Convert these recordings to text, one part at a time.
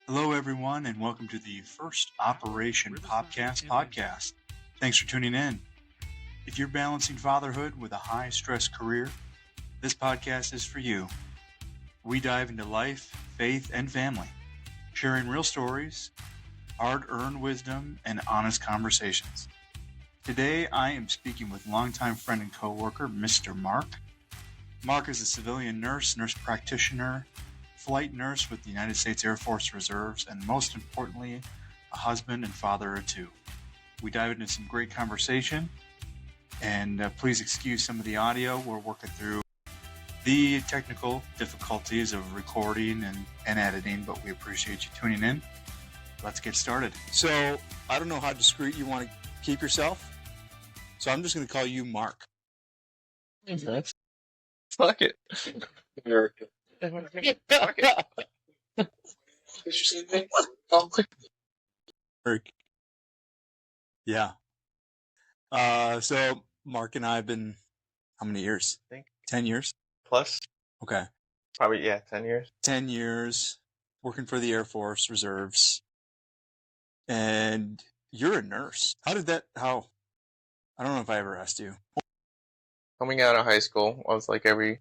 Hello, everyone, and welcome to the first Operation Popcast podcast. Thanks for tuning in. If you're balancing fatherhood with a high-stress career, this podcast is for you. We dive into life, faith, and family, sharing real stories, hard-earned wisdom, and honest conversations. Today, I am speaking with longtime friend and co-worker, Mr. Mark. Mark is a civilian nurse practitioner, flight nurse with the United States Air Force Reserves, and most importantly, a husband and father of two. We dive into some great conversation, and please excuse some of the audio. We're working through the technical difficulties of recording and editing, but we appreciate you tuning in. Let's get started. So, I don't know how discreet you want to keep yourself, so I'm just going to call you Mark. Okay. Fuck it. Yeah. So Mark and I have been, how many years? I think 10 years? plus. Okay. Probably, 10 years. 10 years working for the Air Force Reserves. And you're a nurse. I don't know if I ever asked you. Coming out of high school, I was like every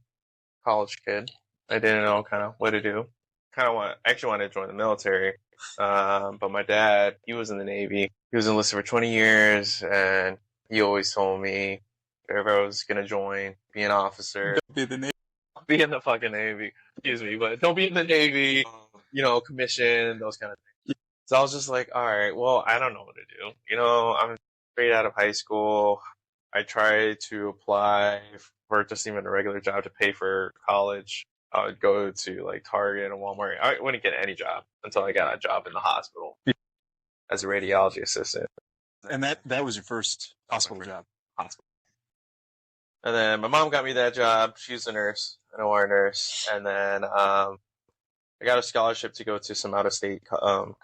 college kid. I didn't know kind of what to do. Actually wanted to join the military. But my dad, he was in the Navy. He was enlisted for 20 years, and he always told me if I was going to join, be an officer. Don't be the Navy. Be in the fucking Navy. Excuse me, but don't be in the Navy, commission, those kind of things. So I was just like, all right, well, I don't know what to do. I'm straight out of high school. I tried to apply for just even a regular job to pay for college. I would go to like Target and Walmart. I wouldn't get any job until I got a job in the hospital as a radiology assistant. And that was your first hospital job? Hospital. And then my mom got me that job. She's a nurse, an OR nurse. And then I got a scholarship to go to some out-of-state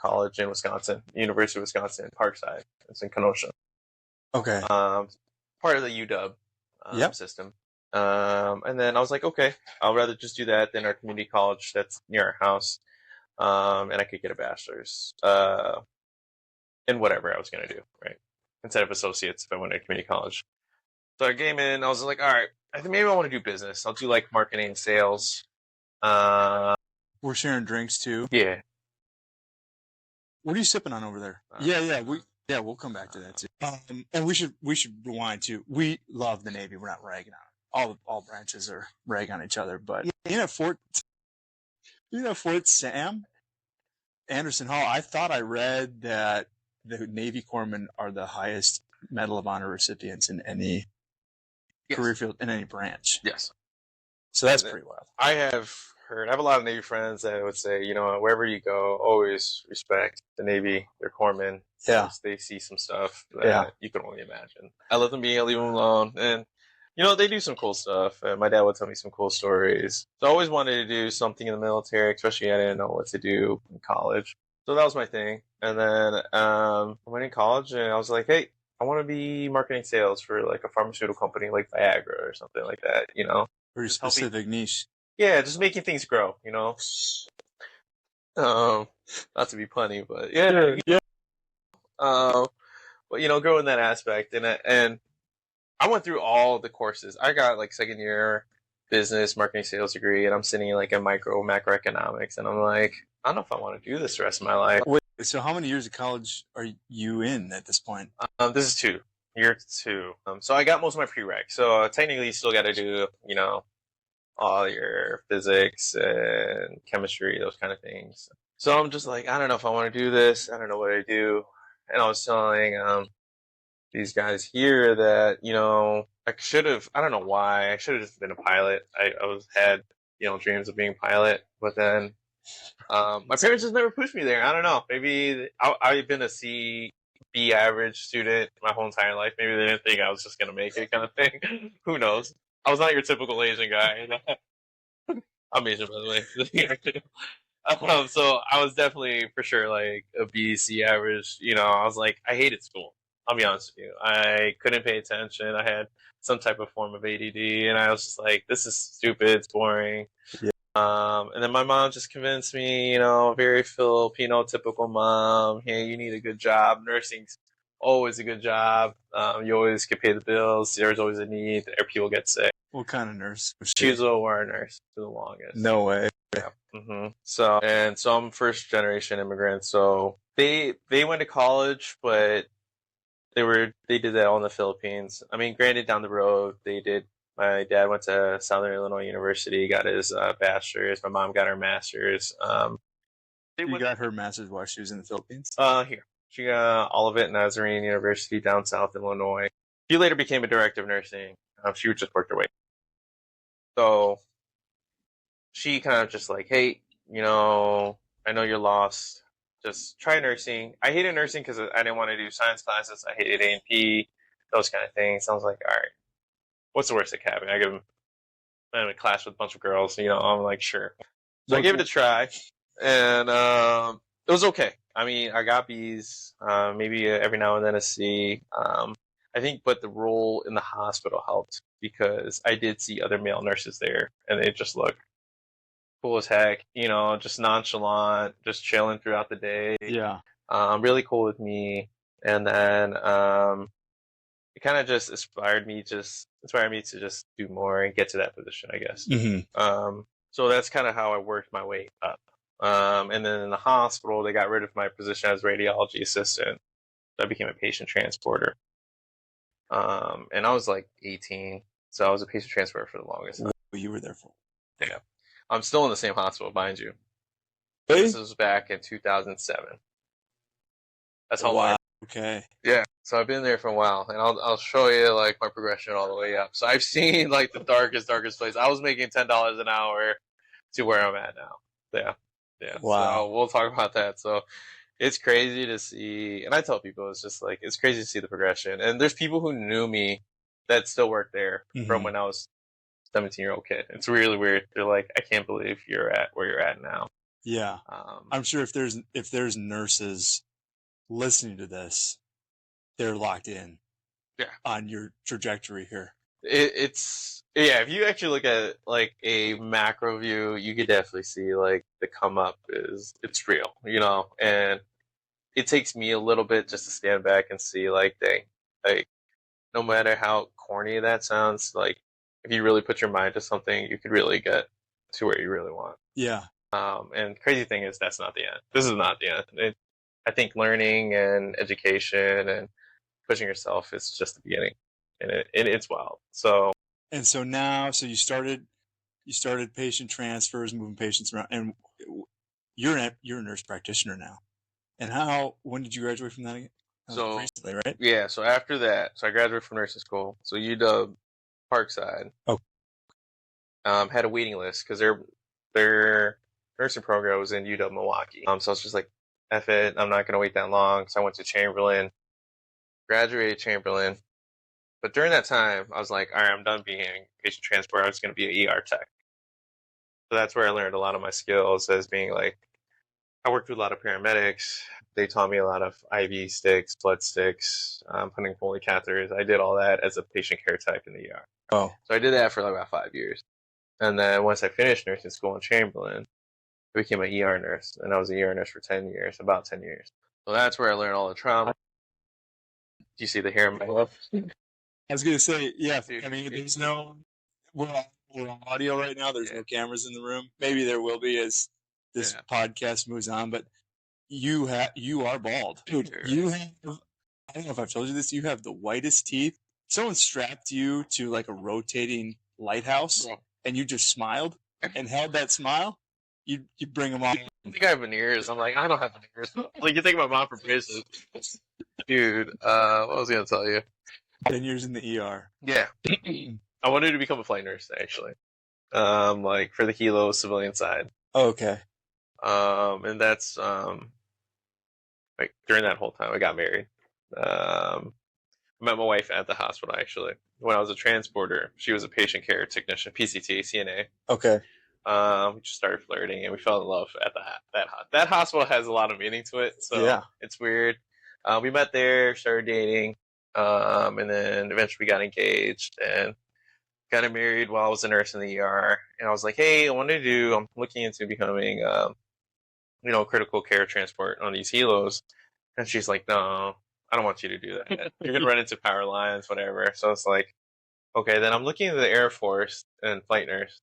college in Wisconsin, University of Wisconsin, Parkside. It's in Kenosha. Okay. Part of the UW system. And then I was like, okay, I'll rather just do that than our community college that's near our house. And I could get a bachelor's in whatever I was going to do, right? Instead of associates if I went to community college. So I came in, I was like, all right, I think maybe I want to do business. I'll do like marketing, sales. We're sharing drinks too. Yeah. What are you sipping on over there? We'll come back to that too. And we should rewind too. We love the Navy. We're not ragging on it. All branches are rag on each other, but Fort Sam, Anderson Hall. I thought I read that the Navy corpsmen are the highest Medal of Honor recipients in any career field in any branch. Yes. So that's pretty wild. I have a lot of Navy friends that would say, wherever you go, always respect the Navy, their corpsmen. Yeah. They see some stuff that you can only imagine. I let them be, I leave them alone. And, they do some cool stuff. And my dad would tell me some cool stories. So I always wanted to do something in the military, especially I didn't know what to do in college. So that was my thing. And then I went in college and I was like, hey, I want to be marketing sales for like a pharmaceutical company like Viagra or something like that, Pretty specific niche. Yeah, just making things grow, not to be punny, but yeah. But grow in that aspect, and I went through all the courses. I got like second year business marketing sales degree, and I'm sitting like in macroeconomics, and I'm like, I don't know if I want to do this the rest of my life. Wait, so how many years of college are you in at this point? This is year 2. So I got most of my prereq. So technically, you still got to do, all your physics and chemistry, those kind of things. So I'm just like, I don't know if I want to do this. I don't know what I do. And I was telling these guys here that, I should have, I don't know why, I should have just been a pilot. I had, dreams of being a pilot. But then my parents just never pushed me there. I don't know. Maybe I've been a B average student my whole entire life. Maybe they didn't think I was just going to make it kind of thing. Who knows? I was not your typical Asian guy. I'm Asian, by the way. So I was definitely, for sure, like a B, C average. I was like, I hated school. I'll be honest with you. I couldn't pay attention. I had some type of form of ADD, and I was just like, this is stupid. It's boring. Yeah. And then my mom just convinced me, you know, very Filipino typical mom. Hey, you need a good job. Nursing's always a good job. You always can pay the bills. There's always a need. People get sick. What kind of nurse was She she? was a OR nurse for the longest. No way. Yeah. So I'm first generation immigrant. So they went to college, but they did that all in the Philippines. I mean, granted, down the road they did. My dad went to Southern Illinois University, got his bachelor's. My mom got her master's. She got her master's while she was in the Philippines? Here. She got all of it at Nazarene University down South Illinois. She later became a director of nursing. She would just work her way. So she kind of just like, hey, you know, I know you're lost. Just try nursing. I hated nursing because I didn't want to do science classes. I hated A&P, those kind of things. I was like, all right, what's the worst that can happen? I'm in a class with a bunch of girls, you know, I'm like, sure. So I gave it a try, and it was okay. I mean, I got B's, maybe every now and then a C. I think, but the role in the hospital helped because I did see other male nurses there, and they just looked cool as heck, you know, just nonchalant, just chilling throughout the day. Yeah. Really cool with me. And then it kind of just inspired me to just do more and get to that position, I guess. So that's kind of how I worked my way up. And then in the hospital, they got rid of my position as radiology assistant. So I became a patient transporter. And I was like 18, so I was a patient transporter for the longest time. What you were there for? Yeah. I'm still in the same hospital, mind you. Really? This was back in 2007. That's how long. Okay. Yeah. So I've been there for a while, and I'll show you like my progression all the way up. So I've seen like the darkest place. I was making $10 an hour to where I'm at now. Yeah. Wow. So we'll talk about that. So it's crazy to see, and I tell people it's just like it's crazy to see the progression. And there's people who knew me that still work there from when I was 17-year-old kid. It's really weird. They're like, I can't believe you're at where you're at now. Yeah. I'm sure if there's nurses listening to this, they're locked in. Yeah. On your trajectory here. It's if you actually look at like a macro view, you could definitely see like the come up it's real, you know, and it takes me a little bit just to stand back and see like, dang, like no matter how corny that sounds, like if you really put your mind to something, you could really get to where you really want. Yeah. And crazy thing is that's not the end. This is not the end. I think learning and education and pushing yourself is just the beginning, and it's wild. So now, you started patient transfers, moving patients around, and you're a nurse practitioner now. And when did you graduate from that again? So recently, right? Yeah. So after that, I graduated from nursing school. So UW Parkside. Oh. Had a waiting list because their nursing program was in UW Milwaukee. So I was just like, F it, I'm not gonna wait that long. So I went to Chamberlain, graduated Chamberlain. But during that time, I was like, all right, I'm done being patient transport. I was going to be an ER tech. So that's where I learned a lot of my skills as being like, I worked with a lot of paramedics. They taught me a lot of IV sticks, blood sticks, putting Foley catheters. I did all that as a patient care tech in the ER. Oh. So I did that for like about 5 years. And then once I finished nursing school in Chamberlain, I became an ER nurse. And I was an ER nurse for about 10 years. So that's where I learned all the trauma. Do you see the hair in my lip? I was going to say, yeah, I mean, there's we're on audio right now. There's no cameras in the room. Maybe there will be as this podcast moves on, but you are bald. Dude, you have, I don't know if I've told you this, you have the whitest teeth. Someone strapped you to like a rotating lighthouse and you just smiled and held that smile. You bring them on. I think I have veneers. I'm like, I don't have veneers. Like, you take my mom for braces. Dude, what was I going to tell you? 10 years in the ER. Yeah. I wanted to become a flight nurse, actually. Like, for the helo civilian side. Oh, okay. And that's, like, during that whole time, I got married. I met my wife at the hospital, actually. When I was a transporter, she was a patient care technician, PCT, CNA. Okay. We just started flirting, and we fell in love at that hospital has a lot of meaning to it, so it's weird. We met there, started dating, and then eventually we got engaged, and got married while I was a nurse in the ER, and I was like, hey, I'm looking into becoming, critical care transport on these helos. And she's like, no, I don't want you to do that. You're going to run into power lines, whatever. So it's like, okay, then I'm looking into the Air Force and flight nurse.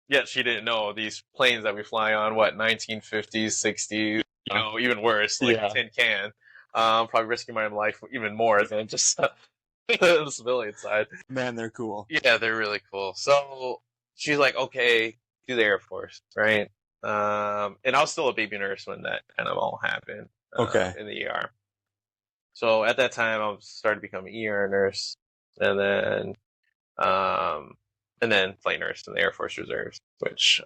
Yet she didn't know these planes that we fly on, 1950s, 60s, even worse, like a tin can. Probably risking my life even more than just the civilian side. Man, they're cool. Yeah, they're really cool. So she's like, okay, do the Air Force, right? And I was still a baby nurse when that kind of all happened. Okay. In the ER. So at that time, I was starting to become an ER nurse, and then flight nurse in the Air Force Reserves, which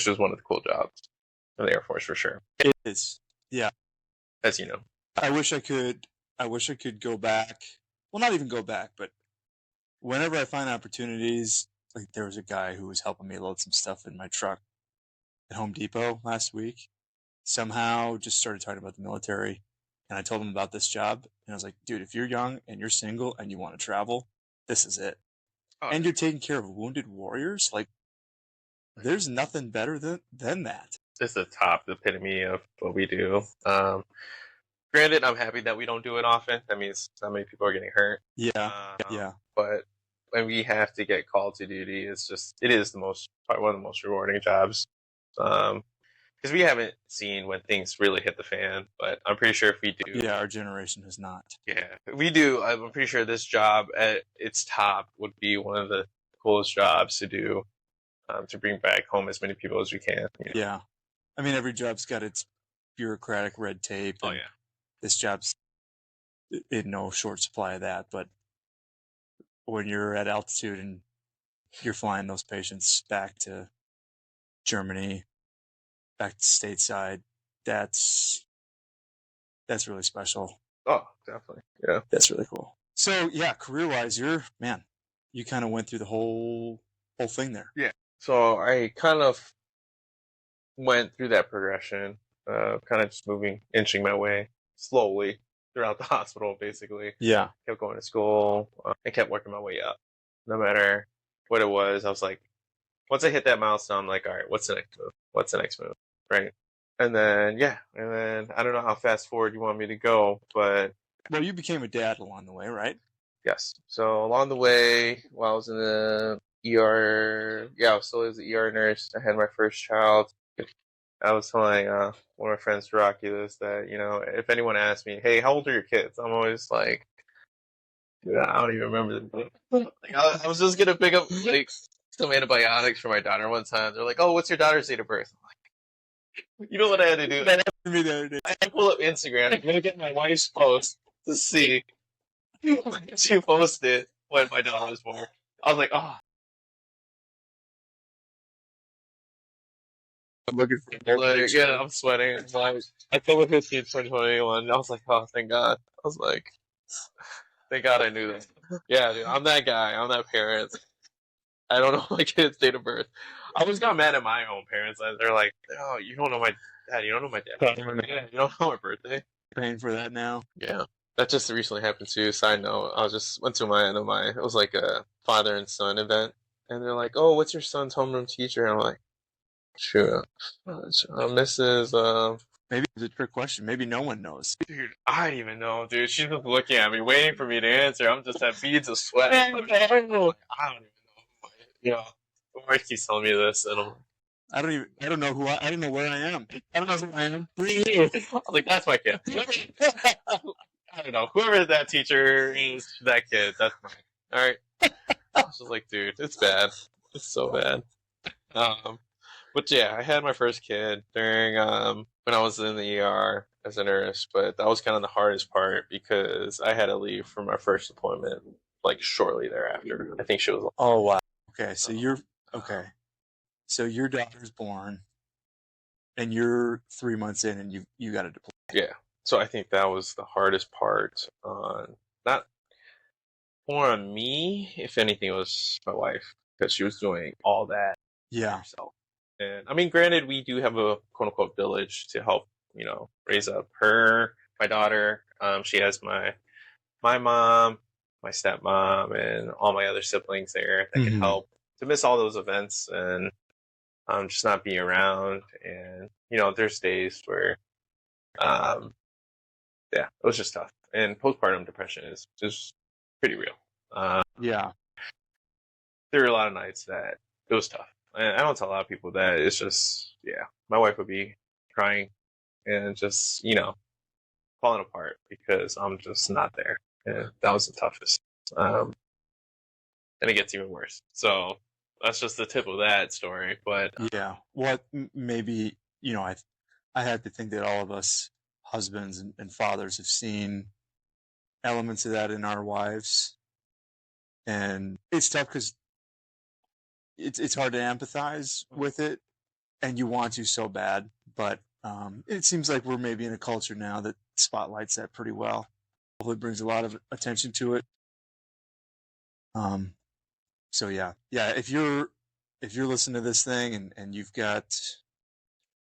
was one of the cool jobs in the Air Force for sure. It is. Yeah. As you know. I wish I could go back. Well, not even go back, but whenever I find opportunities, like there was a guy who was helping me load some stuff in my truck at Home Depot last week. Somehow just started talking about the military, and I told him about this job, and I was like, dude, if you're young and you're single and you want to travel, this is it. Oh, and you're taking care of wounded warriors, like there's nothing better than that. It's the epitome of what we do. Granted, I'm happy that we don't do it often. That means not many people are getting hurt. Yeah. But when we have to get called to duty, it is probably one of the most rewarding jobs. Because we haven't seen when things really hit the fan, but I'm pretty sure if we do... Yeah, our generation has not. Yeah, we do. I'm pretty sure this job at its top would be one of the coolest jobs to do, to bring back home as many people as we can. Yeah. I mean, every job's got its bureaucratic red tape. Oh, yeah. This job's in no short supply of that, but when you're at altitude and you're flying those patients back to Germany, back to stateside, that's really special. Oh, definitely. Yeah. That's really cool. So yeah, career-wise, you kind of went through the whole thing there. Yeah. So I kind of went through that progression, kind of just inching my way slowly throughout the hospital, basically. Yeah. Kept going to school. I kept working my way up. No matter what it was, I was like, once I hit that milestone, I'm like, all right, what's the next move? What's the next move? Right. And then I don't know how fast forward you want me to go, but... Well, you became a dad along the way, right? Yes. So along the way, while I was in the ER, I was still as an ER nurse. I had my first child. I was telling one of my friends, Roculus, that, if anyone asks me, hey, how old are your kids? I'm always like, dude, I don't even remember them. Like, I was just going to pick up some antibiotics for my daughter one time. They're like, oh, what's your daughter's date of birth? I'm like, you know what I had to do? That happened to me the other day. I pull up Instagram. I'm going to get my wife's post to see. She posted when my daughter was born. I was like, oh. I'm looking for yeah, I'm sweating. I filled with 15 2021. I was like, oh, thank God. I was like, thank God I knew that. Yeah, dude, I'm that guy. I'm that parent. I don't know my kid's date of birth. I always got mad at my own parents. They're like, oh, you don't know my dad. You don't know my dad. Yeah, you don't know my birthday. Paying for that now. Yeah. That just recently happened too. Side note, I went to it was like a father and son event. And they're like, oh, what's your son's homeroom teacher? And I'm like, sure. Mrs. Maybe it's a trick question. Maybe no one knows. Dude, I don't even know, dude. She's just looking at me, waiting for me to answer. I'm just at beads of sweat. I don't even know. My wife keeps telling me this, and I don't know where I am. I don't know who I am. I was like, that's my kid. I don't know. Whoever that teacher is, that kid, that's mine. All right. I was just like, dude, it's bad. It's so bad. But yeah, I had my first kid during when I was in the ER as a nurse, but that was kind of the hardest part because I had to leave for my first appointment like shortly thereafter. I think she was. Oh wow. Okay, so So your daughter's born, and you're 3 months in, and you got to deploy. Yeah. So I think that was the hardest part not more on me. If anything, it was my wife because she was doing all that herself. And I mean, granted, we do have a quote unquote village to help, raise up my daughter. She has my mom, my stepmom and all my other siblings there that could help, to miss all those events and just not be around. And, there's days where, it was just tough. And postpartum depression is just pretty real. Yeah. There were a lot of nights that it was tough. And I don't tell a lot of people that. It's just, my wife would be crying and just, falling apart because I'm just not there. And that was the toughest. And it gets even worse. So that's just the tip of that story. But yeah, well, maybe, I had to think that all of us husbands and fathers have seen elements of that in our wives. And it's tough because it's hard to empathize with it, and you want to so bad. But it seems like we're maybe in a culture now that spotlights that pretty well. It brings a lot of attention to it. So yeah. If you're listening to this thing and you've got,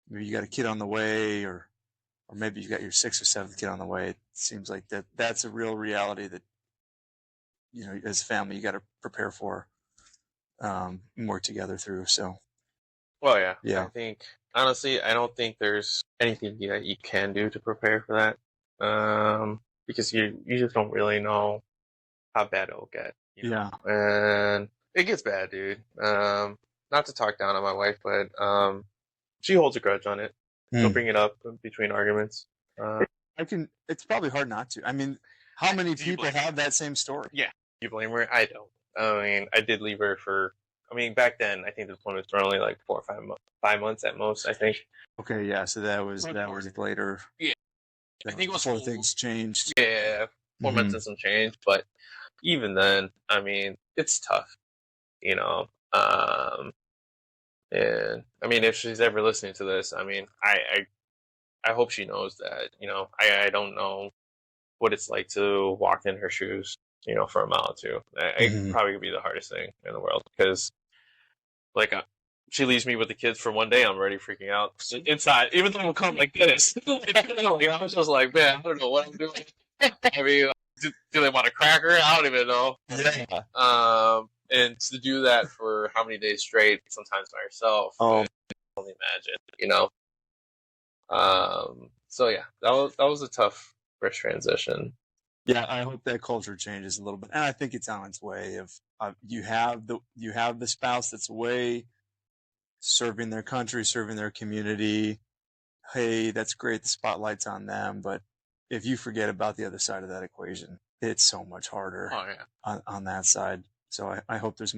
maybe you got a kid on the way, or maybe you got your 6th or 7th kid on the way, it seems like that's a real reality that, as a family, you got to prepare for, work together through. So, well, yeah. Yeah. I think, honestly, I don't think there's anything that you can do to prepare for that. Because you just don't really know how bad it'll get. Yeah. And it gets bad, dude. Not to talk down on my wife, but she holds a grudge on it. She'll bring it up between arguments. It's probably hard not to. I mean, how many people have that same story? Yeah. You blame her? I don't. I mean, I did leave her back then, I think the deployments were only like 4 or 5 months at most, I think. Okay, yeah, so that was later. Yeah. I think it was before things changed. Yeah, 4 months and some change, but even then, I mean, it's tough, and I mean, if she's ever listening to this, I mean, I hope she knows that, I don't know what it's like to walk in her shoes, for a mile or two. It probably could be the hardest thing in the world, because like she leaves me with the kids for one day, I'm already freaking out inside, even though I'm coming like this. I was just like, man, I don't know what I'm doing. I mean, do they want a cracker? I don't even know. Yeah. And to do that for how many days straight, sometimes by yourself, I can only imagine, So yeah, that was a tough first transition. Yeah, I hope that culture changes a little bit, and I think it's on its way. Of you have the spouse that's away, serving their country, serving their community. Hey, that's great. The spotlight's on them, but if you forget about the other side of that equation, it's so much harder on that side. So I hope there's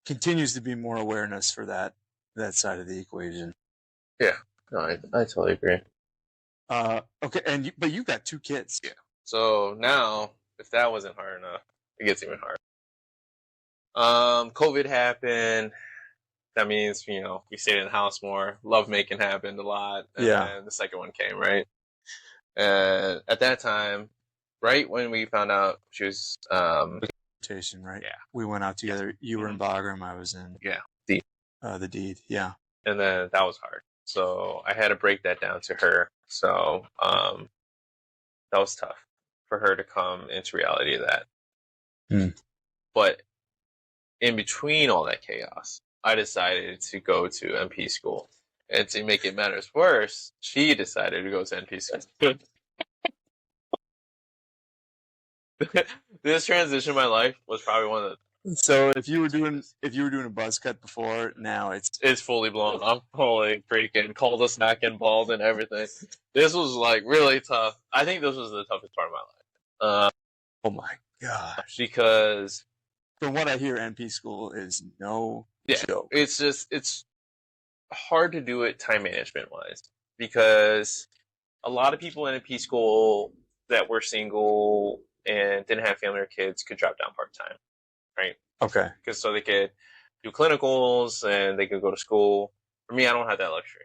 continues to be more awareness for that side of the equation. Yeah, no, I totally agree. Okay, but you've got 2 kids. Yeah. So now, if that wasn't hard enough, it gets even harder. COVID happened. That means, we stayed in the house more. Lovemaking happened a lot. And then the second one came, right? And at that time, right when we found out she was... right? Yeah. We went out together. You were in Bagram. I was in... Yeah. The deed, yeah. And then that was hard. So I had to break that down to her. So that was tough for her to come into reality of that. But in between all that chaos, I decided to go to NP school. And to make it matters worse, she decided to go to NP school. This transition in my life was probably one of the... So if you were doing a buzz cut before, now it's fully blown. I'm fully freaking cul-de-sac and bald and everything. This was like really tough. I think this was the toughest part of my life. Oh my gosh! Because from what I hear, NP school is no joke. It's hard to do it time management wise, because a lot of people in NP school that were single and didn't have family or kids could drop down part-time, right? Okay. Because so they could do clinicals and they could go to school. For me, I don't have that luxury.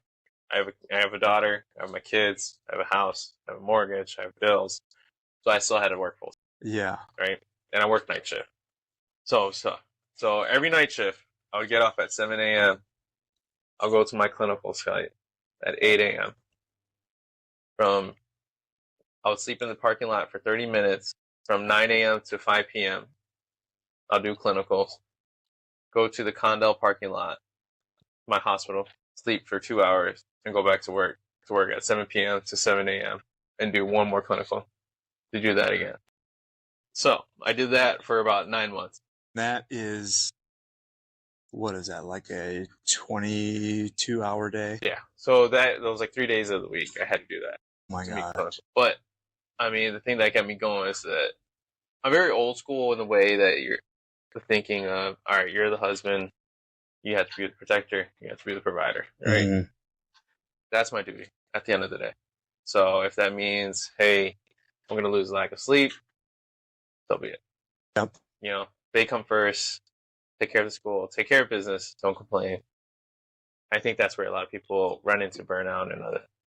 I have a daughter, I have my kids, I have a house, I have a mortgage, I have bills. So I still had to work full time. Yeah. Right? And I worked night shift. So every night shift, I would get off at 7 a.m. I'll go to my clinical site at 8 a.m. I would sleep in the parking lot for 30 minutes from 9 a.m. to 5 p.m. I'll do clinicals, go to the Condell parking lot, my hospital, sleep for 2 hours, and go back to work at 7 p.m. to 7 a.m. and do one more clinical to do that again. So I did that for about 9 months. That is, what is that, like a 22-hour day? Yeah. So that was like 3 days of the week. I had to do that. Oh my God. But I mean, the thing that kept me going is that I'm very old school in the way that you're thinking of, all right, you're the husband, you have to be the protector, you have to be the provider, right? Mm-hmm. That's my duty at the end of the day. So if that means, hey, I'm going to lose lack of sleep, so be it. Yep. You know, they come first, take care of the school, take care of business, don't complain. I think that's where a lot of people run into burnout and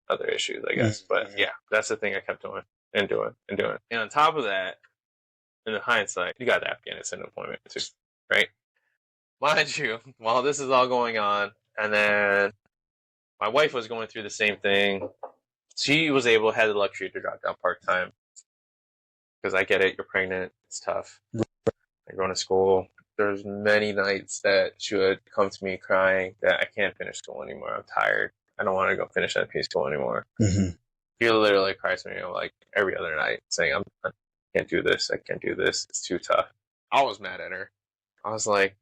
other issues, I guess. Mm-hmm. But yeah, that's the thing I kept doing and doing and doing. And on top of that, in the hindsight, you got the Afghanistan appointment too, right? Mind you, while this is all going on, and then my wife was going through the same thing. She was had the luxury to drop down part-time. Because I get it, you're pregnant, it's tough. You're going to school. There's many nights that she would come to me crying that I can't finish school anymore. I'm tired. I don't want to go finish NP school anymore. Mm-hmm. She literally cries to me like every other night saying, I can't do this. I can't do this. It's too tough. I was mad at her. I was like,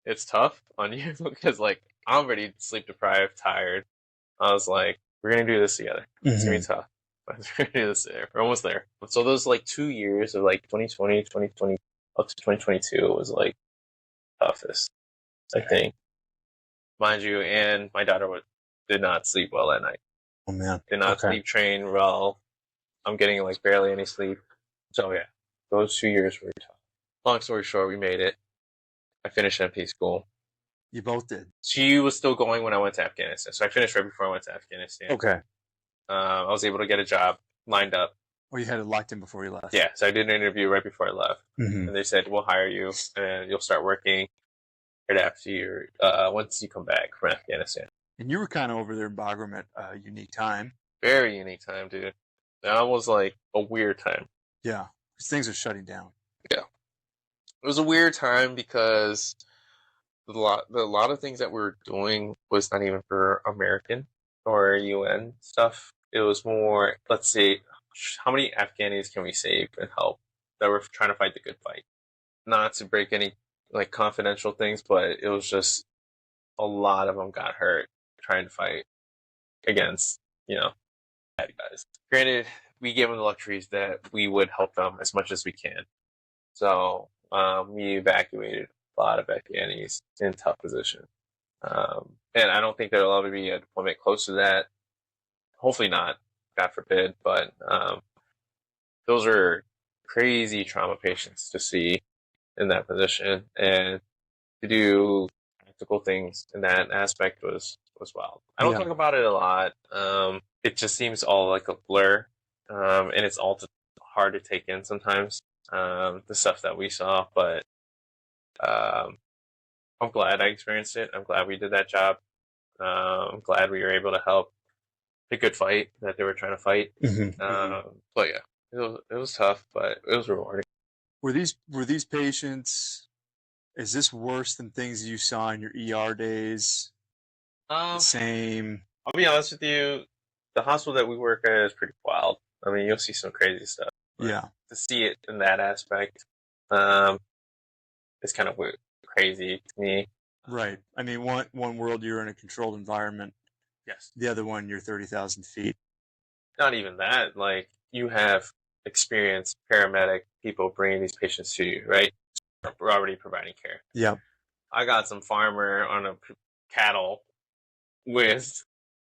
it's tough on you because like I'm already sleep deprived, tired. I was like, we're going to do this together. It's going to be tough. We're going to do this together. We're almost there. So those like 2 years of like 2020, 2020, up to 2022 was like toughest, I think. Mind you, and my daughter did not sleep well at night. Oh man. Did not sleep train well. I'm getting like barely any sleep. So yeah, those 2 years were tough. Long story short, we made it. I finished NP school. You both did. She was still going when I went to Afghanistan. So I finished right before I went to Afghanistan. Okay. I was able to get a job lined up. Well, you had it locked in before you left. Yeah, so I did an interview right before I left. Mm-hmm. And they said, we'll hire you and you'll start working right after once you come back from Afghanistan. And you were kind of over there in Bagram at a unique time. Very unique time, dude. That was like a weird time. Yeah, because things are shutting down. Yeah. It was a weird time because a lot of things that we were doing was not even for American or UN stuff. It was more, let's see, how many Afghanis can we save and help that were trying to fight the good fight? Not to break any like confidential things, but it was just a lot of them got hurt trying to fight against, bad guys. Granted, we gave them the luxuries that we would help them as much as we can. So we evacuated a lot of Afghanis in tough positions. And I don't think there'll ever be a deployment close to that. Hopefully not, God forbid. But those are crazy trauma patients to see in that position. And to do practical things in that aspect was wild. I don't talk about it a lot. It just seems all like a blur. And it's all hard to take in sometimes, the stuff that we saw. But I'm glad I experienced it. I'm glad we did that job. I'm glad we were able to help the good fight that they were trying to fight. But yeah, it was tough, but it was rewarding. Were these patients? Is this worse than things you saw in your ER days? Same. I'll be honest with you. The hospital that we work at is pretty wild. I mean, you'll see some crazy stuff. Yeah. To see it in that aspect, it's kind of weird, crazy to me. Right. I mean, one world you're in a controlled environment. Yes. The other one you're 30,000 feet. Not even that. Like, you have experienced paramedic people bringing these patients to you, right? We're already providing care. Yeah. I got some farmer on a cattle with...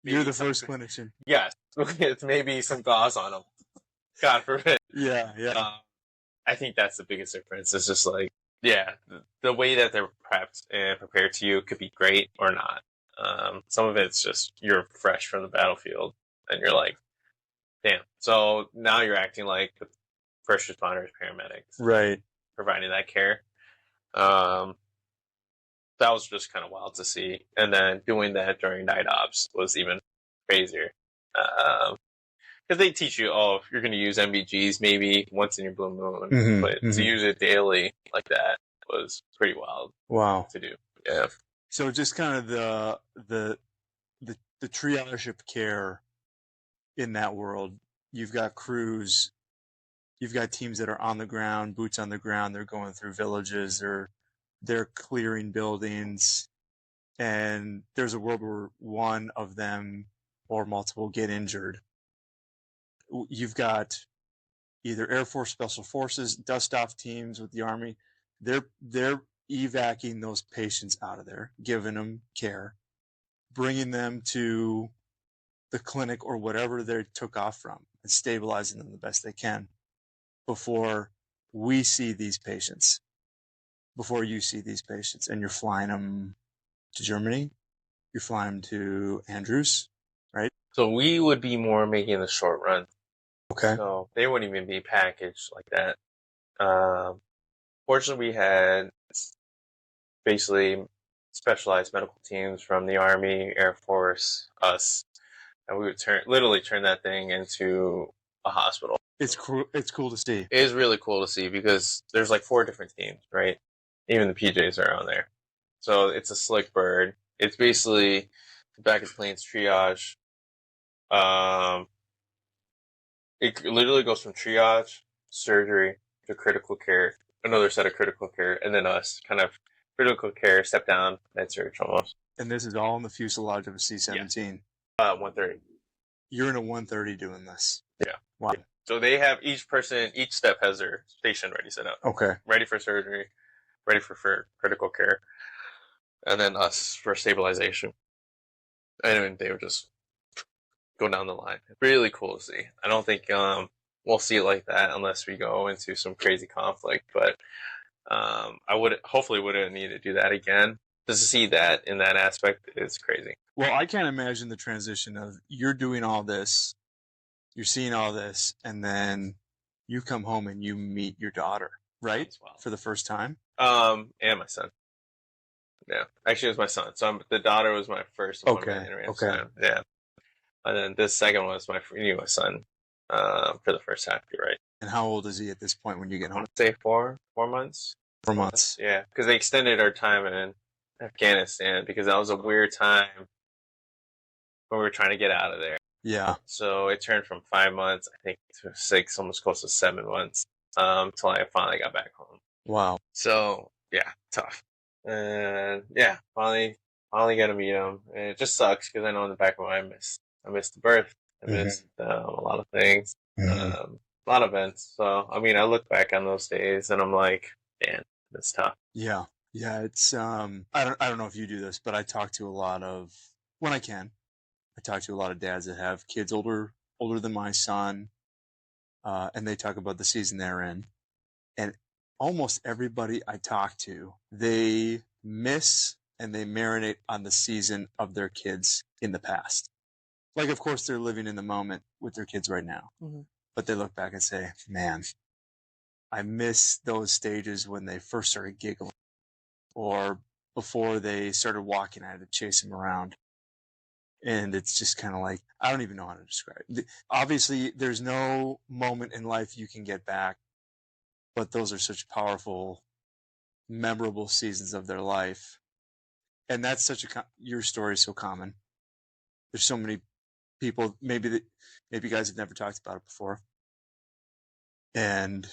You're the first clinician. Yes. With maybe some gauze on them. God forbid. Yeah. I think that's the biggest difference. It's just like, yeah, the way that they're prepped and prepared to you could be great or not. Some of it's just you're fresh from the battlefield and you're like, damn. So now you're acting like first responders, paramedics, right, providing that care. That was just kind of wild to see. And then doing that during night ops was even crazier. because they teach you, oh, you're going to use MVGs maybe once in your blue moon, Mhm, but to use it daily like that was pretty wild Wow. to do. Yeah. So just kind of the triage of care in that world. You've got crews, you've got teams that are on the ground, boots on the ground. They're going through villages, they're clearing buildings, and there's a world where one of them or multiple get injured. You've got either Air Force Special Forces, dust off teams with the Army. They're evacuating those patients out of there, giving them care, bringing them to the clinic or whatever they took off from, and stabilizing them the best they can before we see these patients, before you see these patients. And you're flying them to Germany, you're flying them to Andrews, right? So we would be more making the short run. Okay. So they wouldn't even be packaged like that. Fortunately, we had basically specialized medical teams from the Army, Air Force, us, and we would literally turn that thing into a hospital. It's cool. It's cool to see. It is really cool to see because there's like 4 different teams, right? Even the PJs are on there. So it's a slick bird. It's basically back at planes triage. It literally goes from triage, surgery, to critical care, another set of critical care, and then us, kind of critical care, step down, med surg almost. And this is all in the fuselage of a C-17. 130. You're in a 130 doing this. Yeah. Wow. Yeah. So they have each step has their station ready set up. Okay. Ready for surgery, ready for critical care, and then us for stabilization. And they would just go down the line. Really cool to see. I don't think we'll see it like that unless we go into some crazy conflict, but I hopefully wouldn't need to do that again. Just to see that in that aspect is crazy. Well, I can't imagine the transition of you're doing all this, you're seeing all this, and then you come home and you meet your daughter, right? For the first time. And my son. Yeah, actually, it was my son. So the daughter was my first one. Okay. Yeah, and then this second one was my son for the first half. You're right. And how old is he at this point when you get home? I'd say 4 months. 4 months. Yeah, because they extended our time in Afghanistan because that was a weird time when we were trying to get out of there. Yeah. So it turned from 5 months, I think, to 6, almost close to 7 months, till I finally got back home. Wow. So yeah, tough. And yeah, finally got to meet him. And it just sucks because I know in the back of my mind I missed the birth. I missed a lot of things, a lot of events. So I mean, I look back on those days and I'm like, man, it's tough. Yeah. Yeah. It's I don't know if you do this, but I talk to a lot of, when I can, I talk to a lot of dads that have kids older than my son, and they talk about the season they're in. And almost everybody I talk to, they miss and they marinate on the season of their kids in the past. Like, of course, they're living in the moment with their kids right now. Mm-hmm. But they look back and say, man, I miss those stages when they first started giggling, or before they started walking, I had to chase them around. And it's just kind of like, I don't even know how to describe it. Obviously, there's no moment in life you can get back, but those are such powerful, memorable seasons of their life. And that's your story is so common. There's so many people, maybe you guys have never talked about it before. And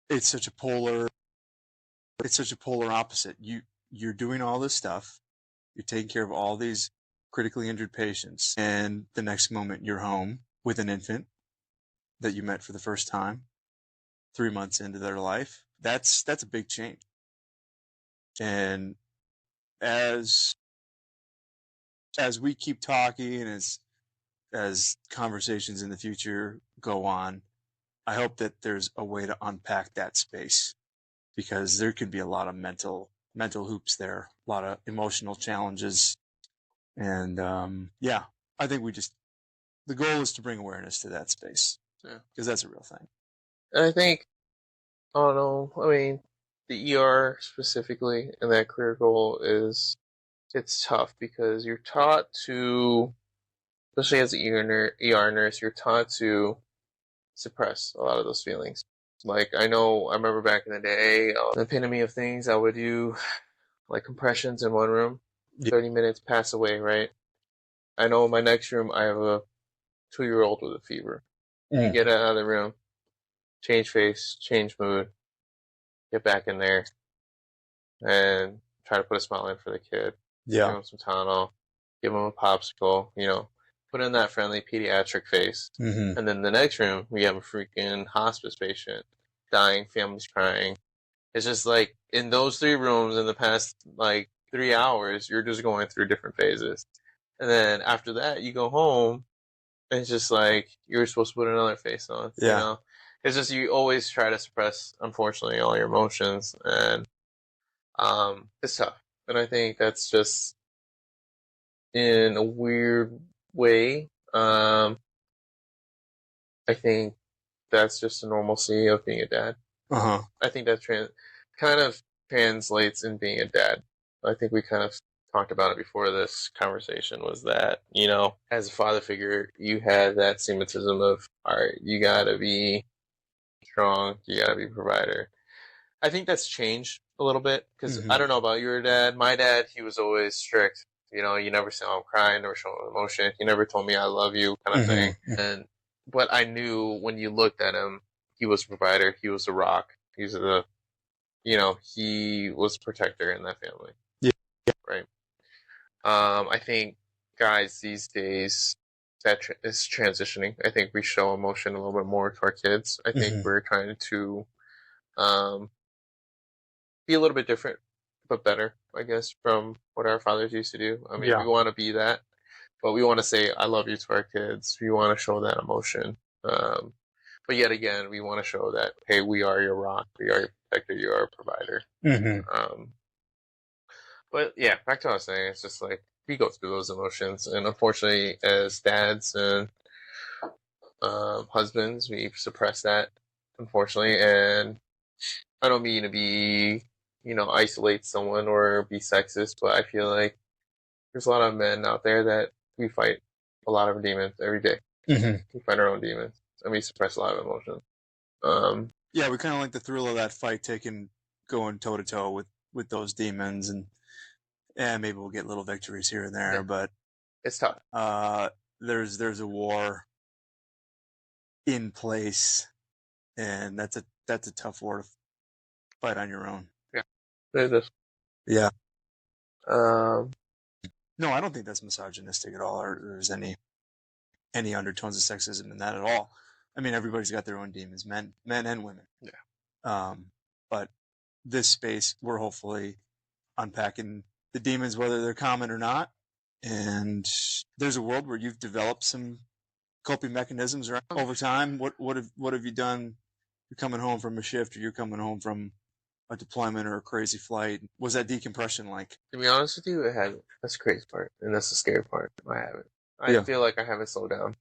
it's such a polar opposite. You're doing all this stuff. You're taking care of all these critically injured patients. And the next moment you're home with an infant that you met for the first time, 3 months into their life. That's a big change. And as we keep talking, as conversations in the future go on, I hope that there's a way to unpack that space, because there could be a lot of mental hoops there, a lot of emotional challenges. And I think the goal is to bring awareness to that space, because that's a real thing. And I think, the ER specifically and that career goal it's tough because you're taught to especially as an ER nurse, you're taught to suppress a lot of those feelings. Like I remember back in the day, the epitome of things I would do, like compressions in one room, 30 minutes, pass away, right? I know in my next room, I have a 2-year-old with a fever. You get out of the room, change face, change mood, get back in there, and try to put a smile in for the kid. Give him some Tylenol, give him a popsicle, put in that friendly pediatric face. Mm-hmm. And then the next room, we have a freaking hospice patient, dying, families crying. It's just like in those 3 rooms in the past like 3 hours, you're just going through different phases. And then after that, you go home, and it's just like you're supposed to put another face on. Yeah. It's just you always try to suppress, unfortunately, all your emotions, and it's tough. And I think that's just in a weird way. I think that's just the normalcy of being a dad. Uh-huh. I think that kind of translates in being a dad. I think we kind of talked about it before this conversation, was that, as a father figure, you had that stigmatism of, all right, you gotta be strong, you gotta be a provider. I think that's changed a little bit, because I don't know about your dad. My dad, he was always strict. You never saw him crying, never show him emotion. He never told me I love you kind of thing. But I knew when you looked at him, he was a provider. He was a rock. He was he was a protector in that family. Yeah. Right. I think guys these days, that is transitioning. I think we show emotion a little bit more to our kids. I think we're trying to be a little bit different, but better, I guess, from what our fathers used to do. I mean, we want to be that, but we want to say "I love you" to our kids. We want to show that emotion. But yet again, we want to show that, hey, we are your rock, we are your protector, you are a provider. But yeah, back to what I was saying, it's just like we go through those emotions, and unfortunately, as dads and husbands, we suppress that, unfortunately. And I don't mean to be, isolate someone or be sexist, but I feel like there's a lot of men out there that we fight a lot of demons every day. We fight our own demons, and we suppress a lot of emotions. Yeah, we kind of like the thrill of that fight, going toe to toe with those demons, and maybe we'll get little victories here and there, but it's tough. There's a war in place, and that's a tough war to fight on your own. Yeah, it is. Yeah. No, I don't think that's misogynistic at all, or there's any undertones of sexism in that at all. I mean, everybody's got their own demons, men and women. Yeah. But this space, we're hopefully unpacking the demons, whether they're common or not. And there's a world where you've developed some coping mechanisms over time. What have you done? You're coming home from a shift, or you're coming home from a deployment or a crazy flight. Was that decompression like? To be honest with you, it hasn't. That's the crazy part, and that's the scary part. I haven't. I feel like I haven't slowed down.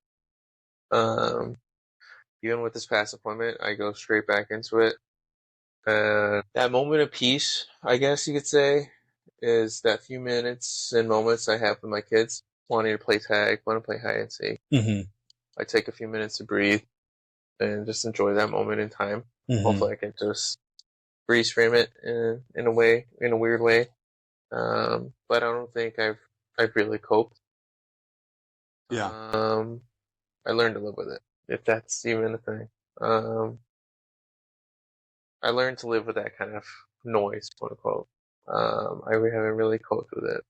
Even with this past appointment, I go straight back into it. That moment of peace, I guess you could say, is that few minutes and moments I have with my kids, wanting to play tag, want to play hide and seek. I take a few minutes to breathe and just enjoy that moment in time. Hopefully I can just freeze frame it in a weird way. But I don't think I've really coped. Yeah. I learned to live with it, if that's even a thing. I learned to live with that kind of noise, quote unquote. I haven't really coped with it.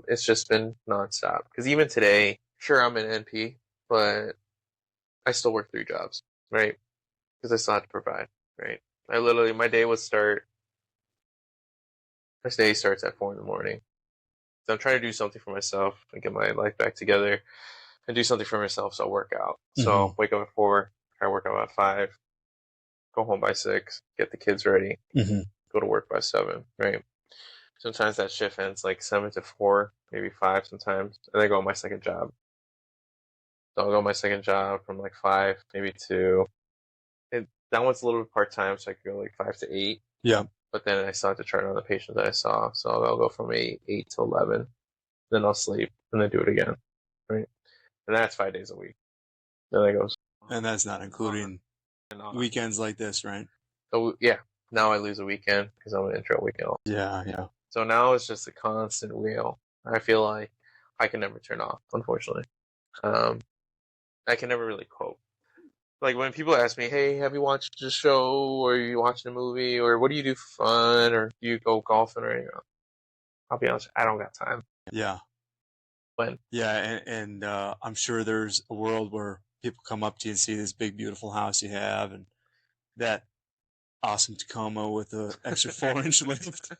It's just been nonstop. Because even today, sure, I'm an NP, but I still work 3 jobs, right? Because I still have to provide, right? My day starts at 4 a.m. So I'm trying to do something for myself and get my life back together and do something for myself, so I work out. So wake up at 4, try to work out at 5, go home by 6, get the kids ready, go to work by 7, right? Sometimes that shift ends like 7 to 4, maybe 5 sometimes, and then I go on my second job. So I'll go on my second job from like 5, maybe 2. That one's a little bit part-time, so I could go like 5 to 8. Yeah. But then I still have to chart on the patients that I saw, so I'll go from 8 to 11. Then I'll sleep, and then do it again, right? and that's 5 days a week. There that goes. And that's not including weekends like this, right? So yeah, now I lose a weekend because I'm an intro weekend off. Yeah. So now it's just a constant wheel. I feel like I can never turn off, unfortunately. I can never really cope. Like when people ask me, "Hey, have you watched a show, or are you watching a movie, or what do you do for fun, or do you go golfing or anything?" I'll be honest, I don't got time. Yeah. When? Yeah, and I'm sure there's a world where people come up to you and see this big, beautiful house you have, and that awesome Tacoma with the extra 4-inch lift.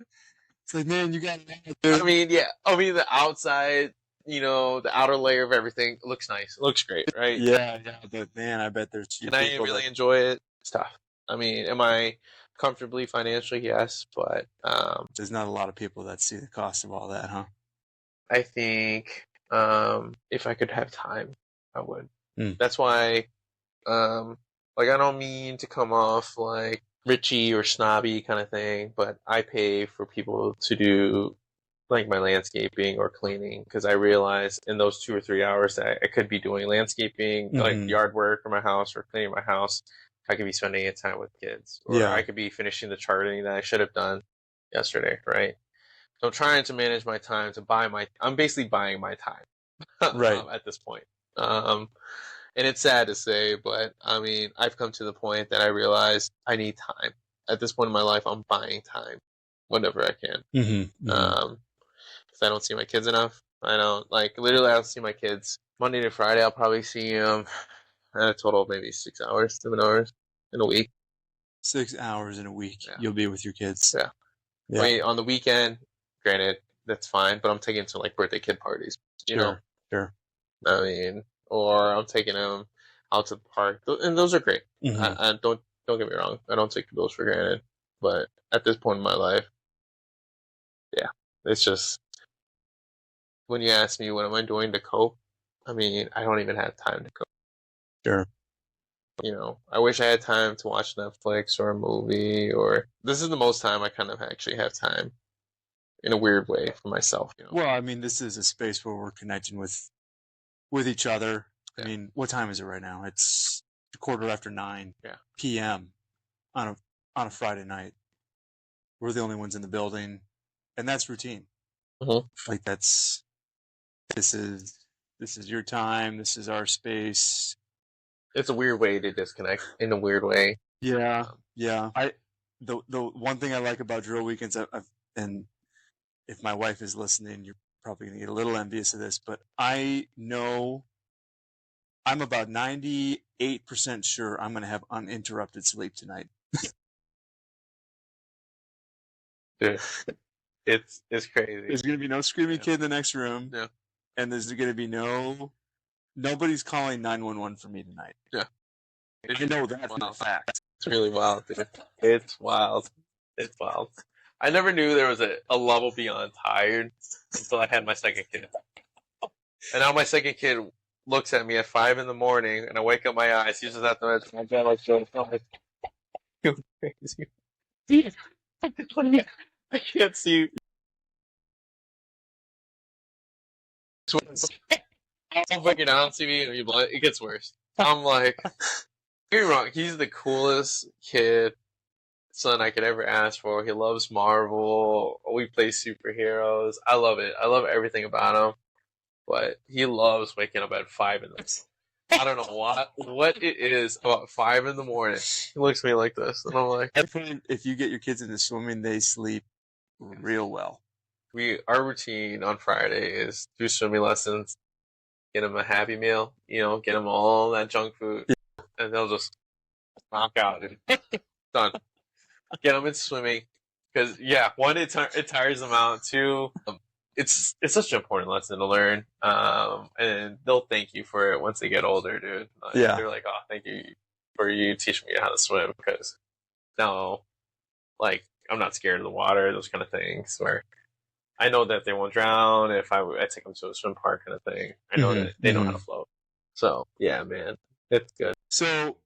It's like, man, you got it. I mean, yeah. I mean, the outside, the outer layer of everything looks nice. It looks great, right? Yeah. But man, I bet there's Can I really enjoy it? It's tough. I mean, am I comfortably financially? Yes, but there's not a lot of people that see the cost of all that, huh? I think if I could have time, I would. Mm. That's why, like, I don't mean to come off like Richie or snobby kind of thing, but I pay for people to do like my landscaping or cleaning because I realize in those 2 or 3 hours that I could be doing landscaping, like yard work for my house or cleaning my house. I could be spending time with kids, or I could be finishing the charting that I should have done yesterday, right? So I'm trying to manage my time to I'm basically buying my time, right? At this point. And it's sad to say, but I mean, I've come to the point that I realize I need time. At this point in my life, I'm buying time whenever I can. Because I don't see my kids enough. I don't, literally, I don't see my kids Monday to Friday. I'll probably see them at a total of maybe 6 hours, 7 hours in a week. 6 hours in a week, you'll be with your kids. Yeah. I mean, on the weekend, granted, that's fine, but I'm taking to birthday kid parties. You know? Sure. I mean, or I'm taking them out to the park, and those are great. I don't get me wrong. I don't take those for granted, but at this point in my life, yeah, it's just when you ask me what am I doing to cope, I mean, I don't even have time to cope. Sure. I wish I had time to watch Netflix or a movie, or this is the most time I kind of actually have time in a weird way for myself. Well, I mean, this is a space where we're connecting with each other. Yeah. I mean, what time is it right now? It's 9:15 p.m. on a Friday night. We're the only ones in the building, and that's routine. Like this is your time. This is our space. It's a weird way to disconnect in a weird way. Yeah. The one thing I like about drill weekends, and if my wife is listening, you're probably going to get a little envious of this, but I know I'm about 98% sure I'm going to have uninterrupted sleep tonight. Dude, it's crazy. There's going to be no screaming kid in the next room. Yeah. And there's going to be nobody's calling 911 for me tonight. Yeah. I know that for a fact. It's really wild, dude. It's wild. I never knew there was a level beyond tired until I had my second kid. And now my second kid looks at me at 5 a.m, and I wake up my eyes. He's just at the edge of my bed, like, so crazy. I can't see. I'm fucking on TV, and it gets worse. I'm like, don't get me wrong, he's the coolest son I could ever ask for. He loves Marvel. We play superheroes. I love it. I love everything about him. But he loves waking up at 5 a.m. I don't know what it is about 5 a.m. He looks at me like this, and I'm like, if you get your kids into swimming, they sleep real well. Our routine on Friday is do swimming lessons, get them a Happy Meal, get them all that junk food, and they'll just knock out. Done. Get them in swimming, because one, it tires them out. Two, it's such an important lesson to learn, and they'll thank you for it once they get older, dude. They're like, oh, thank you for you teaching me how to swim, because now, I'm not scared of the water, those kind of things, where I know that they won't drown if I take them to a swim park kind of thing. I know that they know how to float. So, yeah, man, it's good. So,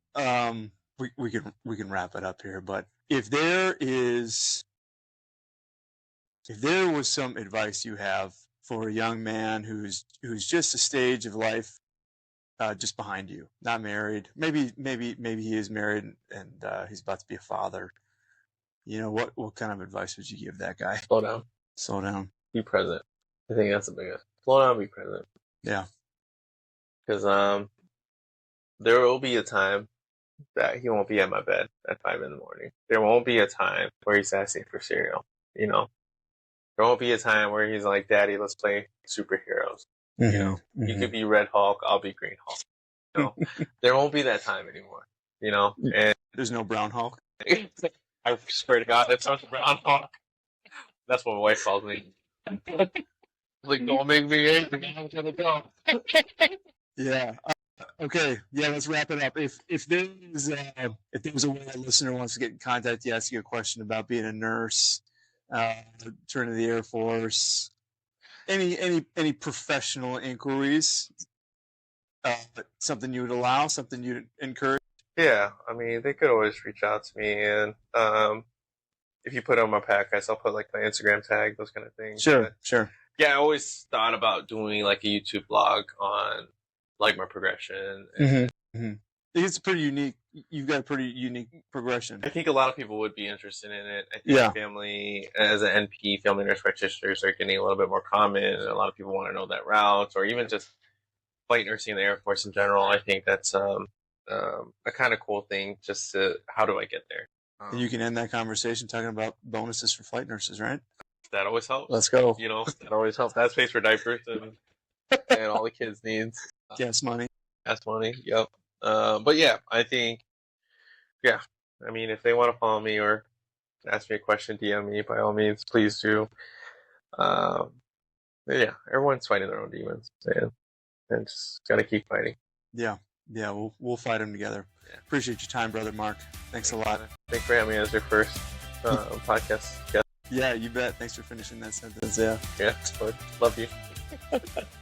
we can wrap it up here, but if there was some advice you have for a young man who's just a stage of life just behind you, not married. Maybe he is married and he's about to be a father. What kind of advice would you give that guy? Slow down. Slow down. Be present. I think that's the biggest. Slow down, be present. Yeah. Because there will be a time that he won't be at my bed at 5 a.m. There won't be a time where he's asking for cereal. There won't be a time where he's like, "Daddy, let's play superheroes." Mm-hmm. You could be Red Hulk, I'll be Green Hulk. There won't be that time anymore. And there's no Brown Hulk. I swear to God, that's not the Brown Hulk. That's what my wife calls me. Like, don't make me angry. I'm gonna go. Yeah. Okay. Yeah. Let's wrap it up. If there's a way a listener wants to get in contact, you ask you a question about being a nurse, turn to the Air Force, any professional inquiries, something you would allow, something you'd encourage. Yeah, I mean, they could always reach out to me, and if you put it on my podcast, I'll put like my Instagram tag, those kind of things. Sure. Yeah, I always thought about doing like a YouTube blog on like my progression. It's pretty unique. You've got a pretty unique progression. I think a lot of people would be interested in it. I think family, as an NP, family nurse practitioners are getting a little bit more common, and a lot of people want to know that route, or even just flight nursing in the Air Force in general. I think that's a kind of cool thing. Just to, how do I get there? And you can end that conversation talking about bonuses for flight nurses, right? That always helps. Let's go. That always helps. That's pays for diapers and all the kids' needs. Gas money. Yep. But yeah, I think, I mean, if they want to follow me or ask me a question, DM me, by all means, please do. But yeah, everyone's fighting their own demons, and just gotta keep fighting. Yeah, we'll fight them together. Yeah. Appreciate your time, brother Mark. Thanks a lot. Thanks for having me as your first podcast. Yeah, you bet. Thanks for finishing that sentence. Yeah. Yeah, love you.